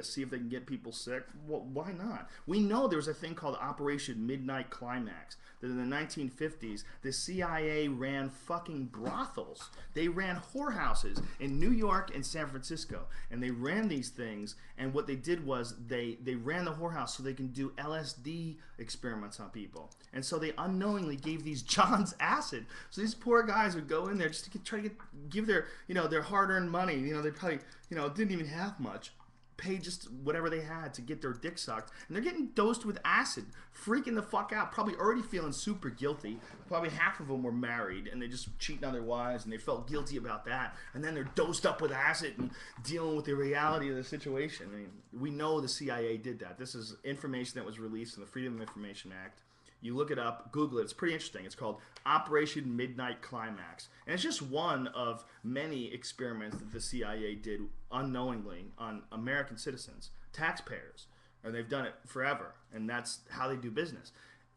see if they can get people sick. Well, why not? We know there was a thing called Operation Midnight Climax. That in the 1950s, the CIA ran fucking brothels. They ran whorehouses in New York and San Francisco. And they ran these things, and what they did was they ran the whorehouse so they can do LSD experiments on people. And so they unknowingly gave these Johns acid. So these poor guys would go in there just to try to give their, their hard-earned money. They probably, didn't even have much. Pay just whatever they had to get their dick sucked, and they're getting dosed with acid, freaking the fuck out, probably already feeling super guilty. Probably half of them were married and they just cheating on their wives and they felt guilty about that, and then they're dosed up with acid and dealing with the reality of the situation. I mean, we know the CIA did that. This is information that was released in the Freedom of Information Act. You look it up, Google it. It's pretty interesting. It's called Operation Midnight Climax. And it's just one of many experiments that the CIA did unknowingly on American citizens, taxpayers. And they've done it forever. And that's how they do business.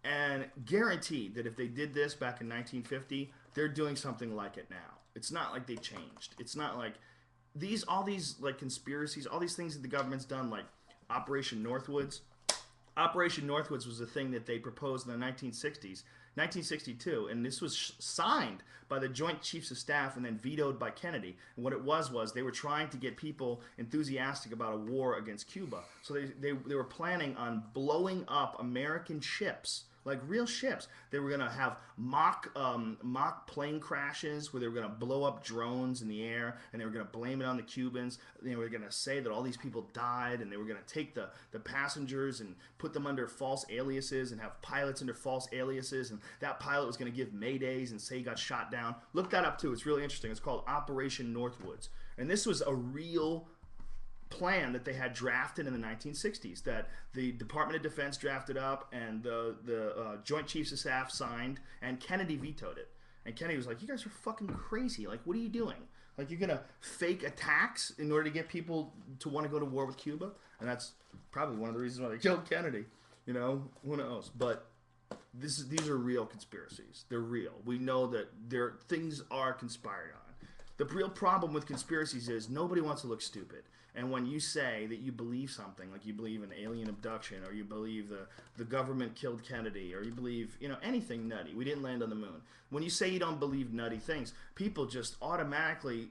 And guaranteed that if they did this back in 1950, they're doing something like it now. It's not like they changed. It's not like all these like conspiracies, all these things that the government's done, like Operation Northwoods. Operation Northwoods was a thing that they proposed in the 1960s, 1962, and this was signed by the Joint Chiefs of Staff and then vetoed by Kennedy. And what it was they were trying to get people enthusiastic about a war against Cuba. So they were planning on blowing up American ships, like real ships. They were going to have mock plane crashes where they were going to blow up drones in the air, and they were going to blame it on the Cubans. They were going to say that all these people died, and they were going to take the passengers and put them under false aliases and have pilots under false aliases, and that pilot was going to give maydays and say he got shot down. Look that up too. It's really interesting. It's called Operation Northwoods. And this was a real plan that they had drafted in the 1960s, that the Department of Defense drafted up and the Joint Chiefs of Staff signed, and Kennedy vetoed it. And Kennedy was like, you guys are fucking crazy. Like, what are you doing? Like, you're going to fake attacks in order to get people to want to go to war with Cuba? And that's probably one of the reasons why they killed Kennedy. Who knows? But these are real conspiracies. They're real. We know that things are conspired on. The real problem with conspiracies is nobody wants to look stupid. And when you say that you believe something, like you believe in alien abduction, or you believe the government killed Kennedy, or you believe, anything nutty, we didn't land on the moon. When you say you don't believe nutty things, people just automatically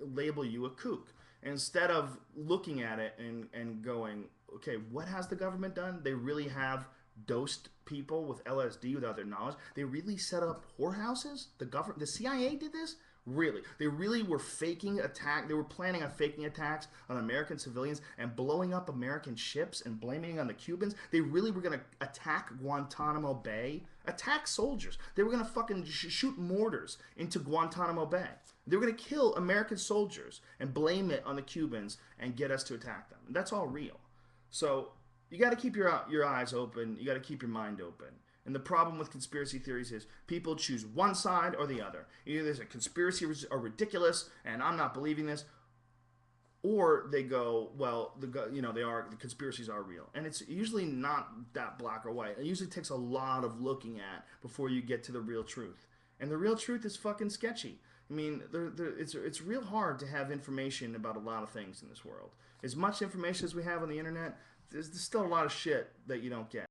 label you a kook. Instead of looking at it and going, okay, what has the government done? They really have dosed people with LSD without their knowledge. They really set up whorehouses? The CIA did this? Really. They really were faking attack. They were planning on faking attacks on American civilians and blowing up American ships and blaming it on the Cubans. They really were going to attack Guantanamo Bay, attack soldiers. They were going to fucking shoot mortars into Guantanamo Bay. They were going to kill American soldiers and blame it on the Cubans and get us to attack them. That's all real. So you got to keep your eyes open. You got to keep your mind open. And the problem with conspiracy theories is people choose one side or the other. Either there's a conspiracy or ridiculous, and I'm not believing this, or they go, well, the conspiracies are real, and it's usually not that black or white. It usually takes a lot of looking at before you get to the real truth, and the real truth is fucking sketchy. I mean, it's real hard to have information about a lot of things in this world. As much information as we have on the internet, there's still a lot of shit that you don't get.